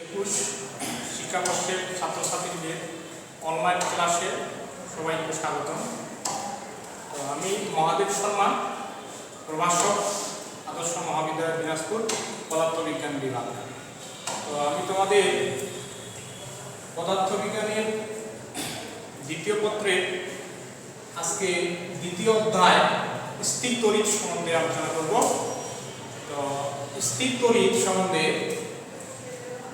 2021 শিক্ষাবর্ষের ছাত্রছাত্রীদের অনলাইন ক্লাসে সবাইকে স্বাগতম। তো আমি মহাদেব শর্মা, প্রভাষক, আদর্শ মহাবিদ্যালয় দিনাজপুর, পদার্থবিজ্ঞান বিভাগ। তো আমি তোমাদের পদার্থবিজ্ঞানের দ্বিতীয় পত্রের আজকে দ্বিতীয় অধ্যায় স্থির তড়িৎ সম্বন্ধে আলোচনা করব। তো স্থির তড়িৎ সম্বন্ধে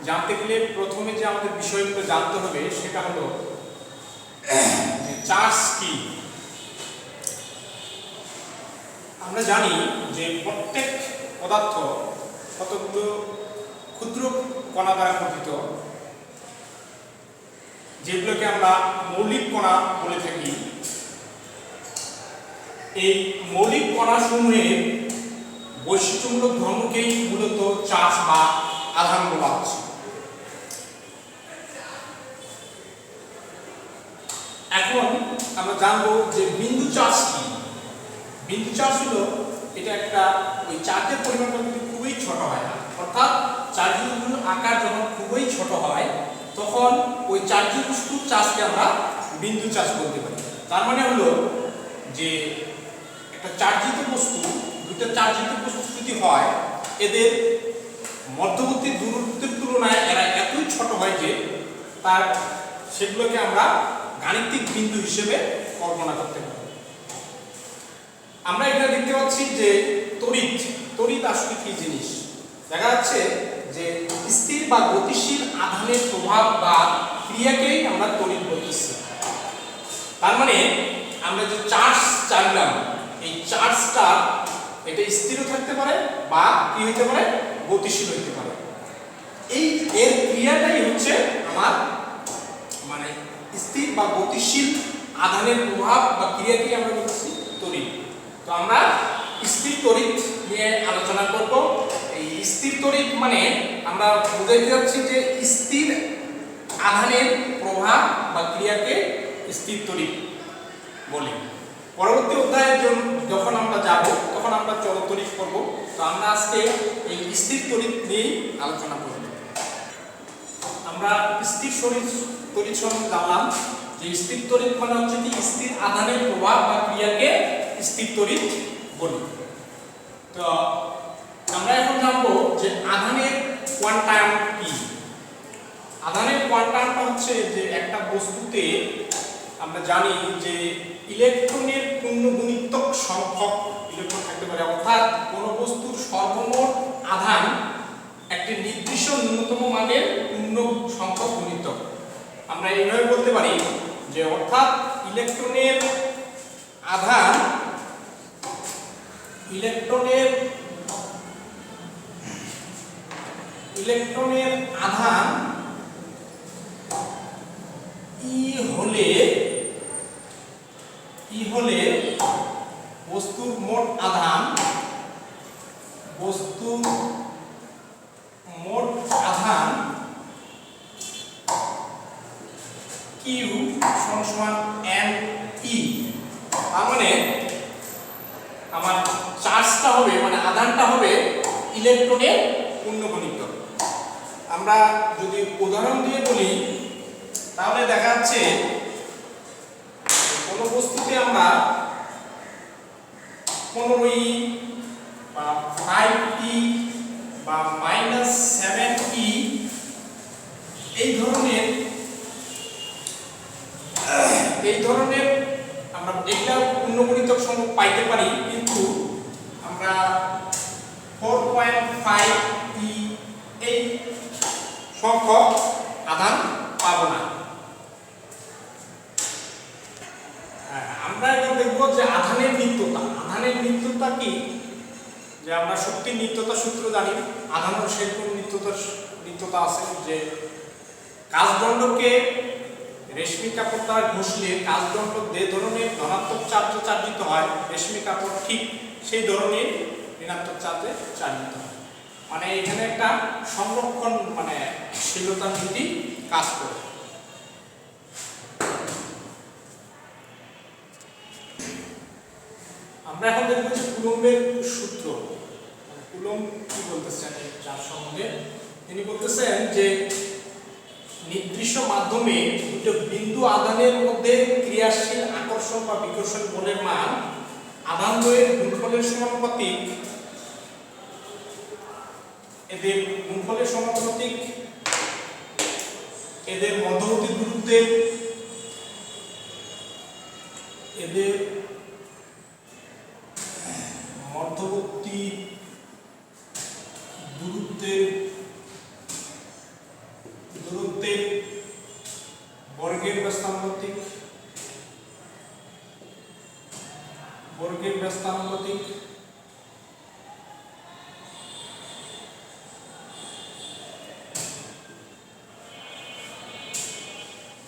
জানতে গেলে প্রথমে যে আমাদের বিষয়গুলো জানতে হবে সেটা হলো চার্জ কি। আমরা জানি যে প্রত্যেক পদার্থ কতগুলো ক্ষুদ্র কণা দ্বারা গঠিত, যেগুলোকে আমরা মৌলিক কণা বলে থাকি। এই মৌলিক কণাসমূহের বৈশিষ্ট্যমূলক ধর্মকেই মূলত চার্জ বা আধান বলা হচ্ছে। এখন আমরা জানবো যে বিন্দু চার্জ কি। বিন্দু চার্জ হলো এটা একটা ওই চার্জের পরিমাণটা কিন্তু খুবই ছোট হয়, অর্থাৎ চার্জগুলোর আকার যখন খুবই ছোট হয় তখন ওই চার্জযুক্ত চার্জকে আমরা বিন্দু চার্জ বলতে পারি। তার মানে হলো যে একটা চার্জিত বস্তু, দুটো চার্জিত বস্তু যদি হয়, এদের মধ্যবর্তী দূরত্বের তুলনায় এরা এতই ছোট হয় যে সেগুলোকে আমরা গাণিতিক বিন্দু হিসেবে কল্পনা করতে পারি। আমরা এখানে দেখতে পাচ্ছি যে তড়িৎ আসলে কি জিনিস। দেখা যাচ্ছে যে স্থির বা গতিশীল আধানের প্রভাব বা ক্রিয়াকেই আমরা তড়িৎ বলতেছি। তার মানে আমরা যে চার্জ চাইলাম, এই চার্জটা এটা স্থিরও থাকতে পারে বা কি হতে পারে, গতিশীল হতে পারে। এর ক্রিয়াটাই হচ্ছে আমার মানে স্থির বা গতিশীল আধানের প্রভাব বা ক্রিয়াকেই আমরা বলতেছি তড়িৎ। তো আমরা স্থির তড়িৎ নিয়ে আলোচনা করব। এই স্থির তড়িৎ মানে আমরা বুঝাইতে যাচ্ছি যে স্থির আধানের প্রভাব বা ক্রিয়াকে স্থির তড়িৎ বলি। পরবর্তী অধ্যায়ে যখন আমরা যাব তখন আমরা চলক তড়িৎ করব। তো আমরা আজকে এই স্থির তড়িৎ নিয়েই আলোচনা করব। আমরা স্থির তড়িৎ সম্বন্ধে জানলাম যে স্থির তড়িৎ মানে হচ্ছে কি স্থির আধানের প্রভাব বা ক্রিয়াকে স্থির তড়িৎ বলি। তো আমরা এখন জানবো যে আধানের কোয়ান্টাম কি। আধানের কোয়ান্টামটা হচ্ছে যে একটা বস্তুতে আমরা জানি যে ইলেকট্রনের পূর্ণগুণিতক সংখ্যক ইলেকট্রন থাকতে পারে, অর্থাৎ কোনো বস্তুর সর্বমোট আধান একটি নির্দিষ্ট ন্যূনতম মানের পূর্ণ সংখ্যক গুণিতক। আমরা এইভাবে বলতে পারি যে অর্থাৎ ইলেকট্রনের আধান ই হলে বস্তুর মোট আধান কিউ সমান এন ই। তার মানে আমার চার্জটা হবে মানে আধানটা হবে ইলেকট্রনের পূর্ণগুণিতক। আমরা যদি উদাহরণ দিয়ে বলি তাহলে দেখা যাচ্ছে কোন বস্তুতে আমরা 15e বা 5e বা -7e এই ধরনের আমরা এটা পূর্ণগুণিতক সংখ্যক পাইতে পারি, কিন্তু আমরা 4.5e এই সংখ্যক আধান পাব না। আমরা এখন দেখব যে আধানের নিত্যতা কি। যে আমরা শক্তির নিত্যতা সূত্র জানি, আধানের সেরকম নিত্যতা আছে যে কাচদণ্ডকে রেশমি কাপড় দ্বারা ঘষলে কাচদণ্ড যে ধরনের ধনাত্মক চার্জে চার্জিত হয়, রেশমি কাপড় ঠিক সেই ধরনের ঋণাত্মক চার্জে চার্জিত হয়। মানে এখানে একটা সংরক্ষণ মানে শীলতা নীতি কাজ করে। আমরা এখন দেখব যে কুলম্বের সূত্র। কুলম্ব কি বলতেছেন এই চার্জ সম্বন্ধে? তিনি বলতেছেন যে নির্দিষ্ট মাধ্যমে দুটো বিন্দু আধানের মধ্যে ক্রিয়াশীল আকর্ষণ বা বিকর্ষণ বলের মান আধান দ্বয়ের গুণফলের সমানুপাতিক, এদের গুণফলের সমানুপাতিক, এদের মধ্যবর্তী দূরত্বের, এদের মধ্যবর্তী দূরত্বের বর্গের ব্যস্তানুপাতিক,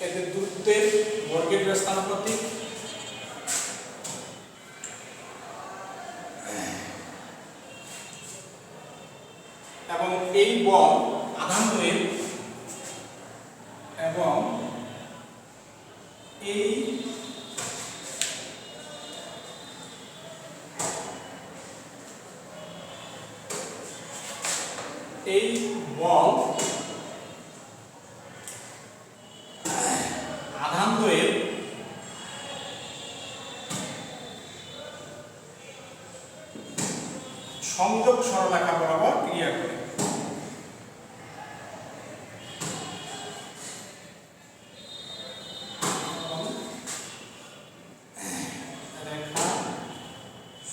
এদের দূরত্বের বর্গের ব্যস্তানুপাতিক, এবং এই বল আধান দ্বয়ের এবং এই বল আধান দ্বয়ের সংযোগ সরলরেখা বরাবর ক্রিয়া করে।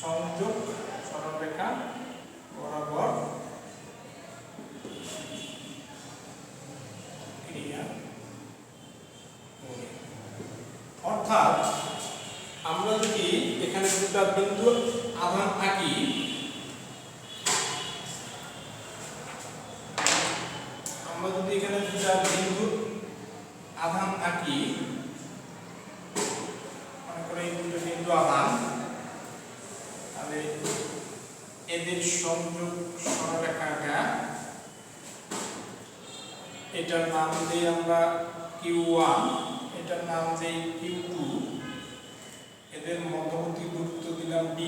সংযোগ সরলরেখা বরাবর ক্রিয়া করে। অর্থাৎ আমরা যদি এখানে দুটো বিন্দু আধান আঁকি, আমরা যদি এখানে দুটো বিন্দু আধান আঁকি, মনে করে এই দুটো বিন্দু আধান, তাহলে এদের সংযোগ সরলরেখা আঁকা, এটার নাম দিই আমরা Q1, এটার নাম দিই Q2, এদের মধ্যবর্তী দূরত্ব দিলাম D,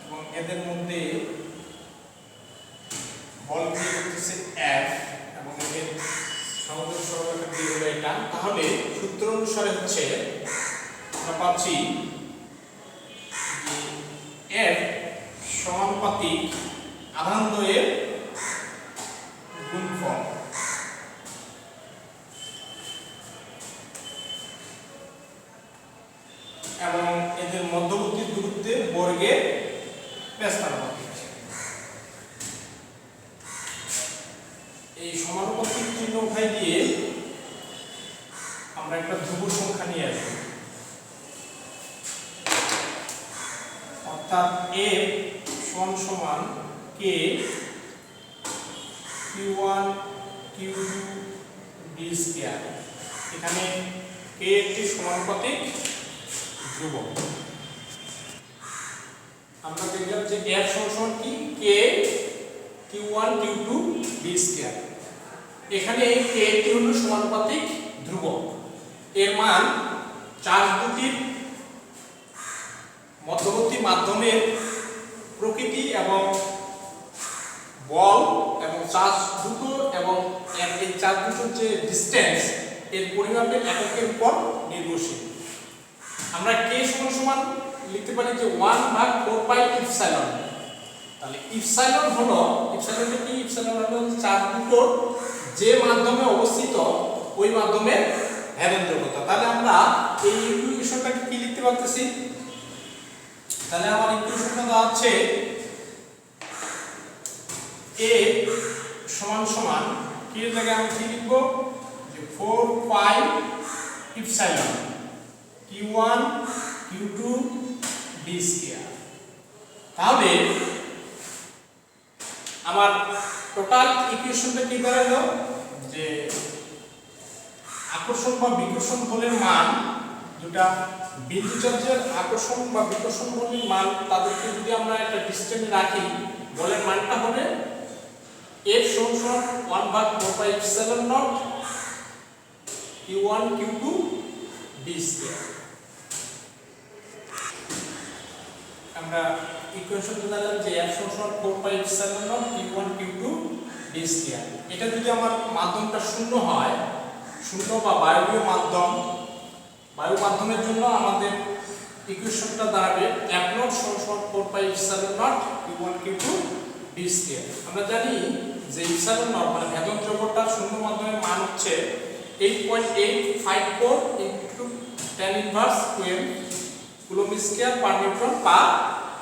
এবং এদের মধ্যে বল ক্রিয়া করতেছে F, এবং এদের সংযোগ সরলরেখা দিয়ে হলো এটা। তাহলে সূত্র অনুসারে হচ্ছে আমরা পাচ্ছি F সমানুপাতিক আধান দ্বয়ের গুণফল, এবং এদের মধ্যবর্তী দূরত্বের বর্গের ব্যস্তানুপাতিক। এই সমানুপাতিক চিহ্ন উঠাই দিয়ে আমরা একটা ধ্রুব সংখ্যা নিয়ে আসবো, অর্থাৎ F সমান K Q1 Q2 D square. এখানে K একটি সমানুপাতিক ধ্রুবক। আমরা দেখলাম যে F সমান কি K Q1 Q2 D square. এখানে K একটি হলো সমানুপাতিক ধ্রুবক, এর মান চার্জ দুটির মধ্যবর্তী মাধ্যমের প্রকৃতি এবং বল এবং চার্জ দুটো এবং এই চার্জ দুটোর যে ডিসটেন্স এর পরিমাপের এককের উপর নির্ভরশীল। আমরা K সমান লিখতে পারি যে 1/4 পাই ইপসাইলন। তাহলে ইপসাইলন হলো, ইপসাইলনটা কি? ইপসাইলন হলো চার্জ দুটোর যে মাধ্যমে অবস্থিত ওই মাধ্যমের ভেদনযোগ্যতা। তাহলে আমরা এই ইকুয়েশনটাকে কি লিখতে পারতেছি? তাহলে আমার ইকুয়েশনটা দাঁড়াচ্ছে A সমান কি এর জায়গায় আমি কি লিখব যে 4 পাই epsilon Q1 Q2 D square. তাহলে আমার টোটাল ইকুয়েশনটা কি দাঁড়ালো যে আকর্ষণ বা বিকর্ষণ বলের মান, দুটা বিন্দু চার্জের আকর্ষণ বা বিকর্ষণ বলের মান তাদেরকে যদি আমরা একটা ডিসটেন্সে রাখি, বলের মানটা হবে F সমান 1/4 pi epsilon naught Q1 Q2 D square. আমরা ইকুয়েশন দিলাম যে F সমান 4 pi epsilon naught Q1 Q2 D D square. এটা যদি আমার মাধ্যমটা শূন্য হয়, শূন্য বা বায়বীয় মাধ্যম, বায়ু মাধ্যমের জন্য আমাদের ইকুয়েশনটা দাঁড়াবে f নট সমান 4 pi epsilon naught q1 q2 D square. আমরা জানি যে ইপসিলন নট মানে ভেদন জগৎটা শূন্য মাধ্যমের মান হচ্ছে 8.854 into tan inverse 12 coulomb square per newton per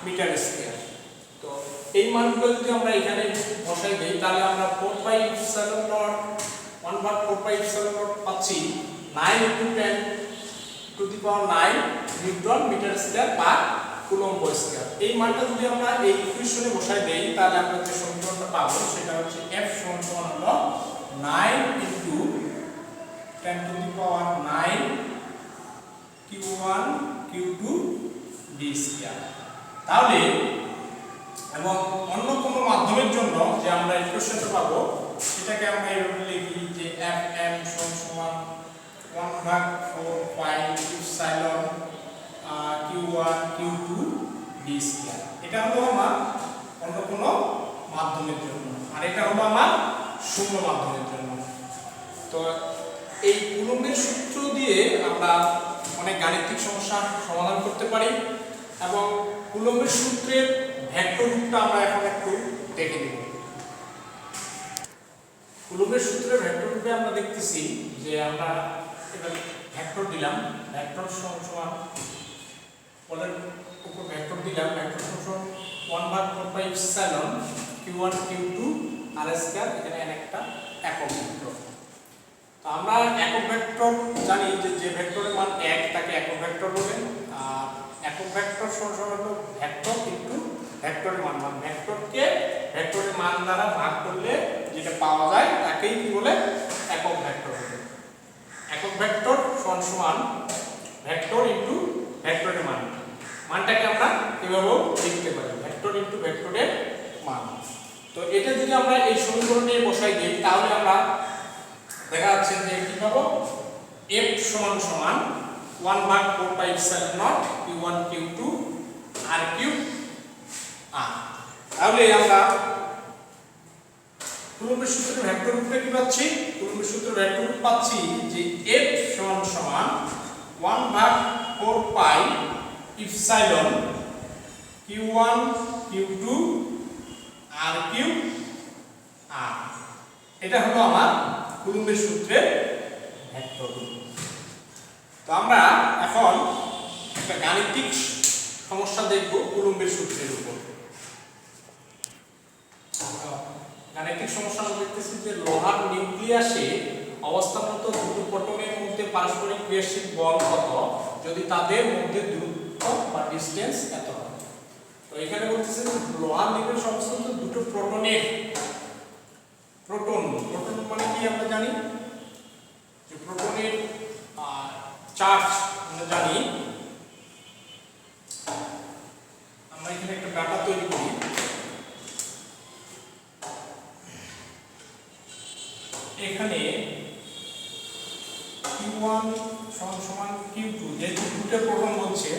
metre square. তো এই মানগুলো যদি আমরা এখানে বসাই দেই তাহলে আমরা 4 pi epsilon naught 1/4 pi epsilon naught পাচ্ছি 9 into 10 to the power 9 newton metre square per coulomb square. এই মানটা যদি আমরা এই ইকুয়েশনে বসাই দেই তাহলে আমরা যে সমীকরণটা পাবো সেটা হচ্ছে F সমান হলো 9 into 10 to the power 9 q1 q2 d square. তাহলে এবং অন্য কোনো মাধ্যমের জন্য যে আমরা ইকুয়েশনটা পাবো সেটাকে আমরা এভাবে লিখি যে Fm সমান 1/4 pi epsilon q1 q2 d square. এটা হলো আমার অন্য কোনো মাধ্যমের জন্য, আর এটা হলো আমার শূন্য মাধ্যমের জন্য। তো এই কুলম্বের সূত্র দিয়ে আমরা অনেক গাণিতিক সমস্যা সমাধান করতে পারি এবং কুলম্বের সূত্রের ভেক্টর রূপটা আমরা এখন একটু দেখে নিব। কুলম্বের সূত্রের ভেক্টর রূপে আমরা দেখতেছি যে আমরা এবার ভেক্টর দিলাম, ভেক্টর সমান বলের উপর ভেক্টর দিলাম, ভেক্টর সমান 1/4 pi epsilon q1 q2 r square. এখানে n একটা একক ভেক্টর। তো আমরা একক ভেক্টর জানি যে যে ভেক্টরের মান 1 তাকে একক ভেক্টর বলে, আর একক ভেক্টর সমান হলো ভেক্টর ইনটু ভেক্টরের মান, মানে ভেক্টরকে ভেক্টরের মান দ্বারা ভাগ করলে যেটা পাওয়া যায় তাকেই কি বলে একক ভেক্টর বলে। একক ভেক্টর সমান ভেক্টর ইনটু ভেক্টরের মান, মানটাকে আমরা এভাবেও লিখতে পারি ভেক্টর ইনটু ভেক্টরের মান। তো এটা যদি আমরা এই সমীকরণে বসাই দিই তাহলে আমরা দেখা যাচ্ছে যে কি পাবো F সমান 1/4 pi epsilon naught q1 q2 r cube r। তাহলে আমরা কুলম্বের সূত্রের ভেক্টর রূপটা কি পাচ্ছি? কুলম্বের সূত্রের ভেক্টর রূপ পাচ্ছি যে F সমান 1/4 pi epsilon q1 q2 r cube r। এটা হলো আমার কুলম্বের সূত্রের ভেক্টর রূপ। তো আমরা এখন একটা গাণিতিক সমস্যা দেখব কুলম্বের সূত্রের উপর। গাণিতিক সমস্যা আমরা দেখতেছি যে লোহার নিউক্লিয়াসে অবস্থানরত দুটো প্রোটনের মধ্যে পারস্পরিক ক্রিয়াশীল বল কত যদি তাদের মধ্যে দূরত্ব বা ডিসটেন্স এত হয়। তো এখানে বলতেছে যে লোহার নিউক্লিয়াসে অবস্থানরত দুটো প্রোটনের, প্রোটন মানে কি আমরা জানি যে প্রোটনের চার্জ আমরা জানি। আমরা এখানে একটা ডাটা তৈরি করি। এখানে q1 সমান q2, যেহেতু দুটো প্রোটন বলছে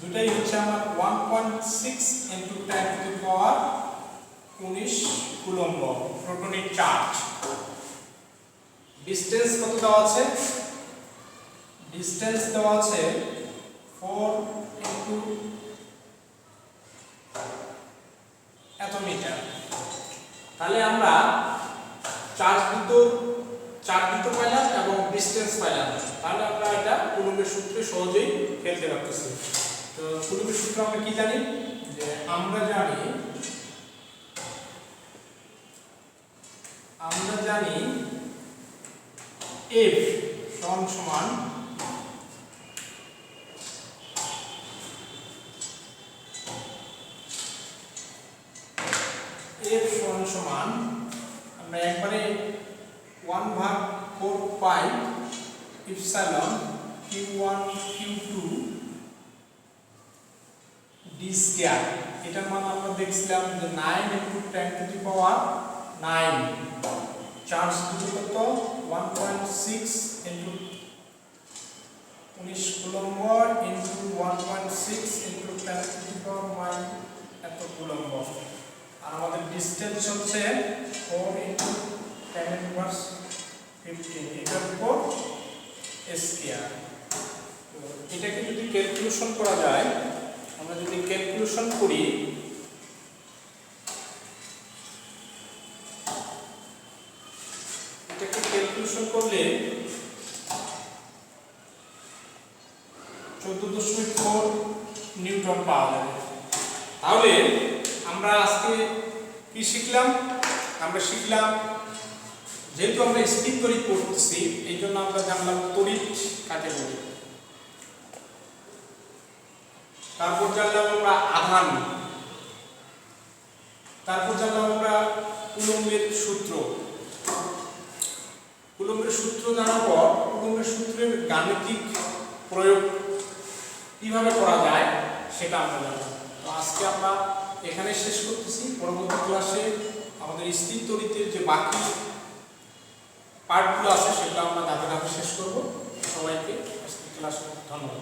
দুটাই হচ্ছে আমার 1.6 into 10 to the power 19 coulomb প্রোটনের চার্জ। ডিসটেন্স কত দেওয়া আছে? ডিসটেন্স দেওয়া আছে 4 ইনটু এত মিটার। তাহলে আমরা চার্জ দুটো পাইলাম এবং ডিসটেন্স পাইলাম, তাহলে আমরা এটা কুলম্বের সূত্রে সহজেই ফেলতে পারতেছি। তো কুলম্বের সূত্র আমরা কি জানি? যে আমরা জানি F সমান আমরা একবারে 1/4 pi epsilon q1 q2 d square. এটার মান আমরা দেখছিলাম যে 9 into 10 to the power 9। Charge দুটো কত? 1.6 into 19 coulomb into 1.6 into 10 to the power 9 এত কুলম্ব। আর আমাদের ডিসটেন্স হচ্ছে 4 ইন্টু 10 ইনভার্স 15 এটার উপর স্কয়ার। এটাকে যদি ক্যালকুলেশন করা যায়, আমরা যদি ক্যালকুলেশন করি এটাকে ক্যালকুলেশন করলে 14.4 নিউটন পাওয়া যাবে। তাহলে আমরা আজকে কি শিখলাম? আমরা শিখলাম যেহেতু আমরা স্থির তড়িৎ পড়তেছি এই জন্য আমরা জানলাম তড়িৎ কাকে বলে। তারপর জানলাম আমরা আধান, তারপর জানলাম আমরা কুলম্বের সূত্র। কুলম্বের সূত্র জানার পর কুলম্বের সূত্রের গাণিতিক প্রয়োগ কিভাবে করা যায় সেটা আমরা জানলাম। তো আজকে আমরা এখানে শেষ করতেছি। পরবর্তী ক্লাসে আমাদের স্থির তড়িতের যে বাকি পার্টগুলো আছে সেগুলো আমরা ধাপে ধাপে শেষ করব। সবাইকে আজকের ক্লাসে ধন্যবাদ।